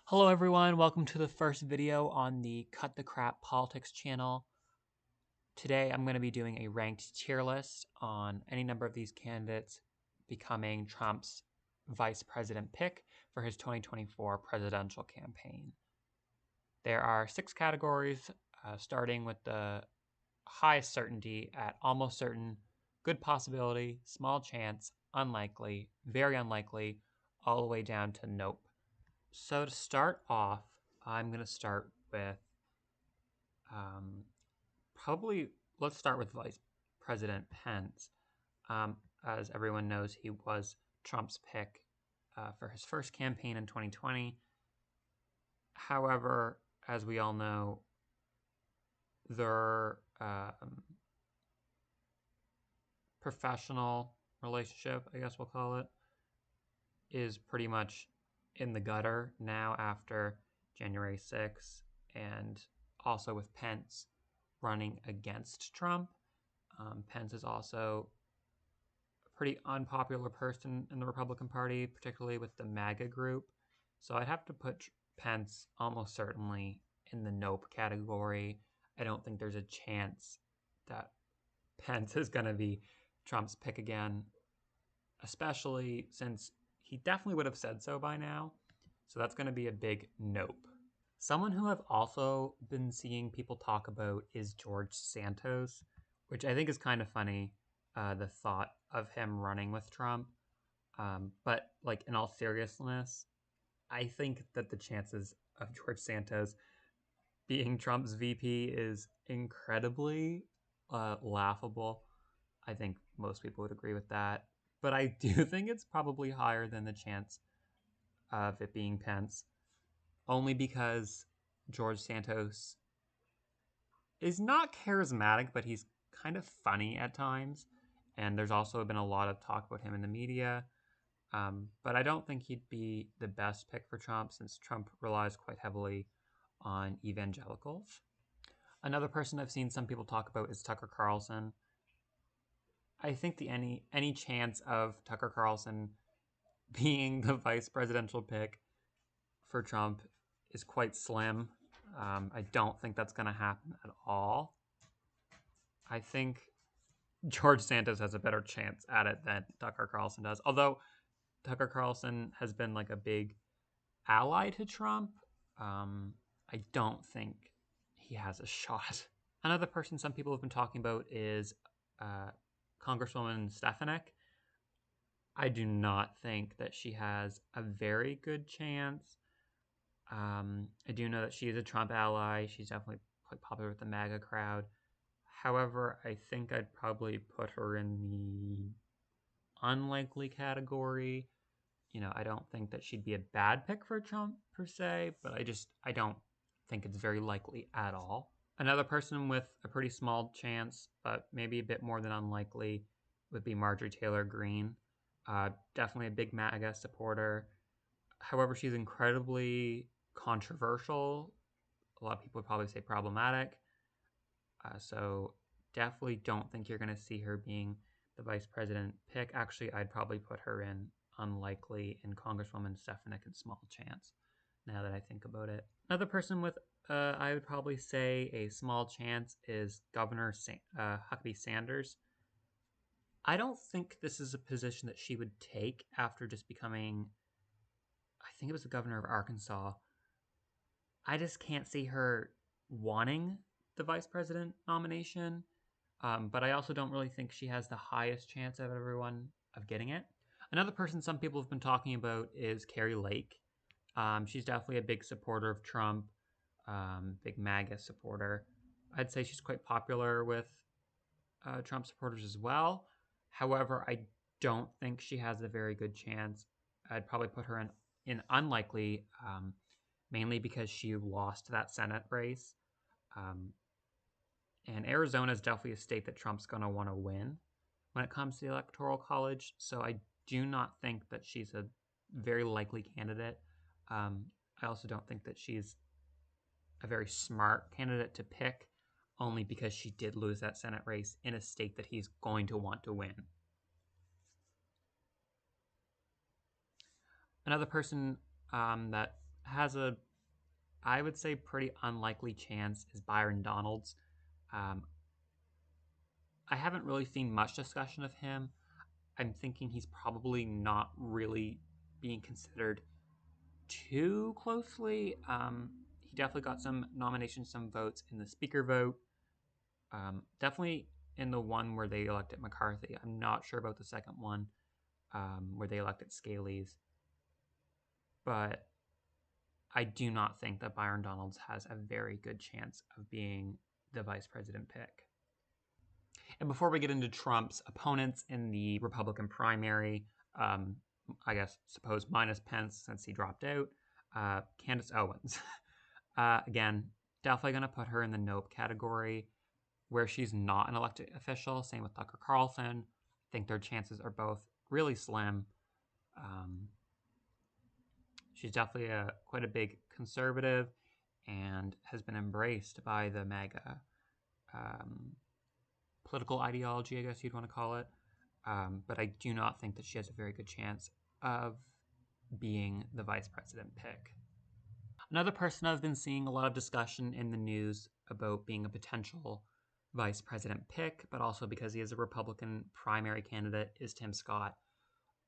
Hello everyone, welcome to the first video on the Cut the Crap Politics channel. Today I'm going to be doing a ranked tier list on any number of these candidates becoming Trump's vice president pick for his 2024 presidential campaign. There are 6 categories, starting with the highest certainty at almost certain, good possibility, small chance, unlikely, very unlikely, all the way down to nope. So to start off, I'm going to start with probably, let's start with Vice President Pence. As everyone knows, he was Trump's pick for his first campaign in 2020. However, as we all know, their professional relationship, I guess we'll call it, is pretty much in the gutter now after January 6th, and also with Pence running against Trump. Pence is also a pretty unpopular person in the Republican Party, particularly with the MAGA group. So I'd have to put Pence almost certainly in the nope category. I don't think there's a chance that Pence is going to be Trump's pick again, especially since he definitely would have said so by now. So that's going to be a big nope. Someone who I've also been seeing people talk about is George Santos, which I think is kind of funny, the thought of him running with Trump. But like in all seriousness, I think that the chances of George Santos being Trump's VP is incredibly laughable. I think most people would agree with that. But I do think it's probably higher than the chance of it being Pence, only because George Santos is not charismatic, but he's kind of funny at times. And there's also been a lot of talk about him in the media. But I don't think he'd be the best pick for Trump, since Trump relies quite heavily on evangelicals. Another person I've seen some people talk about is Tucker Carlson. I think any chance of Tucker Carlson being the vice presidential pick for Trump is quite slim. I don't think that's going to happen at all. I think George Santos has a better chance at it than Tucker Carlson does. Although Tucker Carlson has been like a big ally to Trump, I don't think he has a shot. Another person some people have been talking about is Congresswoman Stefanik. I do not think that she has a very good chance. I do know that she is a Trump ally. She's definitely quite popular with the MAGA crowd. However, I think I'd probably put her in the unlikely category. You know, I don't think that she'd be a bad pick for Trump per se, but I don't think it's very likely at all. Another person with a pretty small chance, but maybe a bit more than unlikely, would be Marjorie Taylor Greene. Definitely a big MAGA supporter. However, she's incredibly controversial. A lot of people would probably say problematic. So definitely don't think you're going to see her being the vice president pick. Actually, I'd probably put her in unlikely, and Congresswoman Stefanik in small chance, now that I think about it. Another person with, I would probably say, a small chance is Governor Huckabee Sanders. I don't think this is a position that she would take after just becoming, I think it was the governor of Arkansas. I just can't see her wanting the vice president nomination, but I also don't really think she has the highest chance of everyone of getting it. Another person some people have been talking about is Carrie Lake. She's definitely a big supporter of Trump, big MAGA supporter. I'd say she's quite popular with Trump supporters as well. However, I don't think she has a very good chance. I'd probably put her in unlikely, mainly because she lost that Senate race. And Arizona is definitely a state that Trump's going to want to win when it comes to the Electoral College. So I do not think that she's a very likely candidate. I also don't think that she's a very smart candidate to pick, only because she did lose that Senate race in a state that he's going to want to win. Another person that has a, I would say, pretty unlikely chance is Byron Donalds. Um, I haven't really seen much discussion of him. I'm thinking he's probably not really being considered too closely. He definitely got some nominations, some votes in the speaker vote. Definitely in the one where they elected McCarthy. I'm not sure about the second one where they elected Scalise. But I do not think that Byron Donalds has a very good chance of being the vice president pick. And before we get into Trump's opponents in the Republican primary, um, I guess suppose minus Pence since he dropped out, Candace Owens. Again, definitely going to put her in the nope category where she's not an elected official. Same with Tucker Carlson. I think their chances are both really slim. She's definitely quite a big conservative and has been embraced by the MAGA political ideology, I guess you'd want to call it. But I do not think that she has a very good chance of being the vice president pick. Another person I've been seeing a lot of discussion in the news about being a potential vice president pick, but also because he is a Republican primary candidate, is Tim Scott.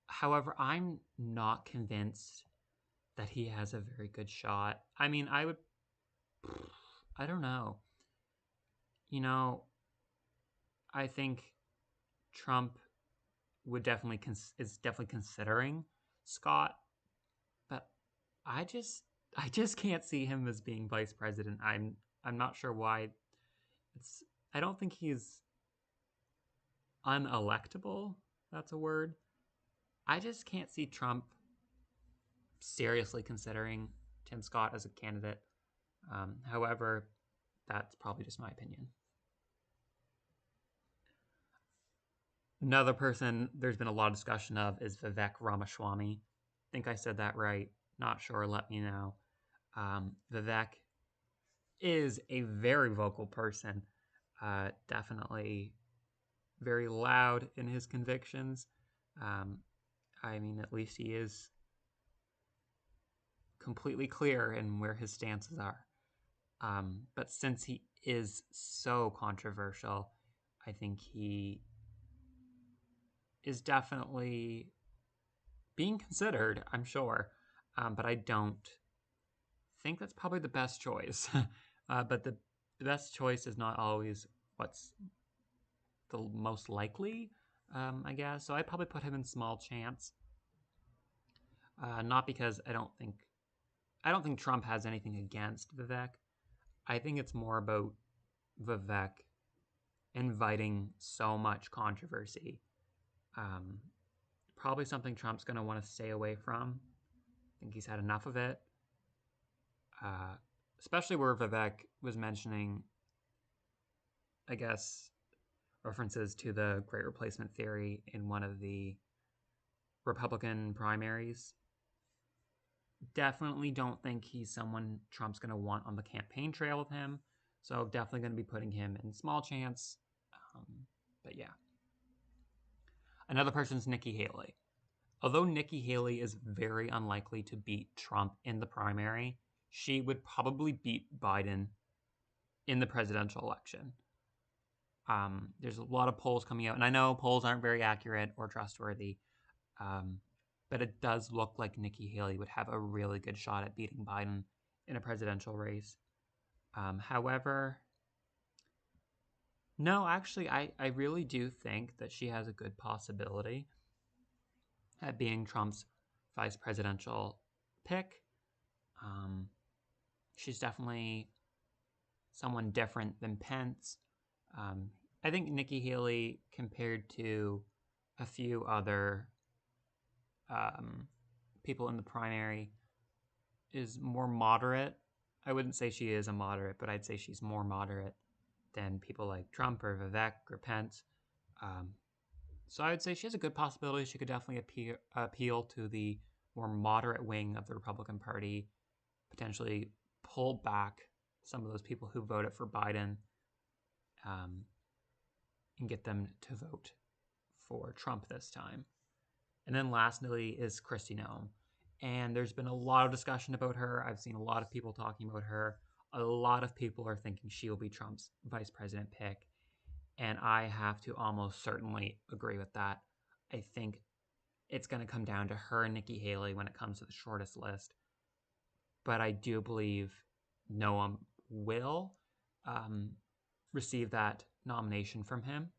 However, I'm not convinced that he has a very good shot. I mean, I don't know. You know, I think Trump would definitely is definitely considering Scott, but I just can't see him as being vice president. I'm not sure why. I don't think he's unelectable. That's a word. I just can't see Trump seriously considering Tim Scott as a candidate. However, that's probably just my opinion. Another person there's been a lot of discussion of is Vivek Ramaswamy. I think I said that right. Not sure. Let me know. Vivek is a very vocal person. Definitely very loud in his convictions. I mean, at least he is completely clear in where his stances are. But since he is so controversial, I think he is definitely being considered, I'm sure. But I don't think that's probably the best choice. But the best choice is not always what's the most likely, I guess. So I'd probably put him in small chance. Not because I don't think Trump has anything against Vivek. I think it's more about Vivek inviting so much controversy. Probably something Trump's going to want to stay away from. I think he's had enough of it. Especially where Vivek was mentioning, I guess, references to the Great Replacement theory in one of the Republican primaries. Definitely don't think he's someone Trump's going to want on the campaign trail with him. So definitely going to be putting him in small chance. But yeah. Another person is Nikki Haley. Although Nikki Haley is very unlikely to beat Trump in the primary, she would probably beat Biden in the presidential election. There's a lot of polls coming out, and I know polls aren't very accurate or trustworthy, but it does look like Nikki Haley would have a really good shot at beating Biden in a presidential race. However, no, actually, I really do think that she has a good possibility at being Trump's vice presidential pick. She's definitely someone different than Pence. I think Nikki Haley, compared to a few other people in the primary, is more moderate. I wouldn't say she is a moderate, but I'd say she's more moderate than people like Trump or Vivek or Pence. So I would say she has a good possibility. She could definitely appeal to the more moderate wing of the Republican Party, potentially pull back some of those people who voted for Biden and get them to vote for Trump this time. And then lastly is Kristi Noem. And there's been a lot of discussion about her. I've seen a lot of people talking about her. A lot of people are thinking she will be Trump's vice president pick. And I have to almost certainly agree with that. I think it's going to come down to her and Nikki Haley when it comes to the shortest list. But I do believe Noam will receive that nomination from him.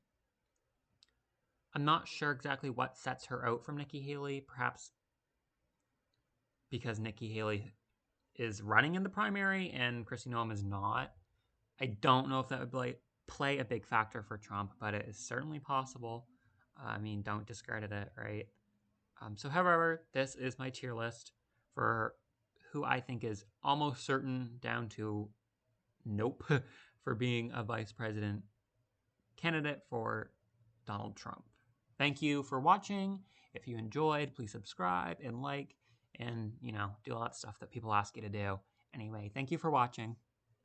I'm not sure exactly what sets her out from Nikki Haley, perhaps because Nikki Haley is running in the primary and Kristi Noem is not. I don't know if that would play a big factor for Trump, but it is certainly possible. I mean, don't discredit it, right? So, however, this is my tier list for who I think is almost certain down to nope for being a vice president candidate for Donald Trump. Thank you for watching. If you enjoyed, please subscribe and like and, do all that stuff that people ask you to do. Anyway, thank you for watching.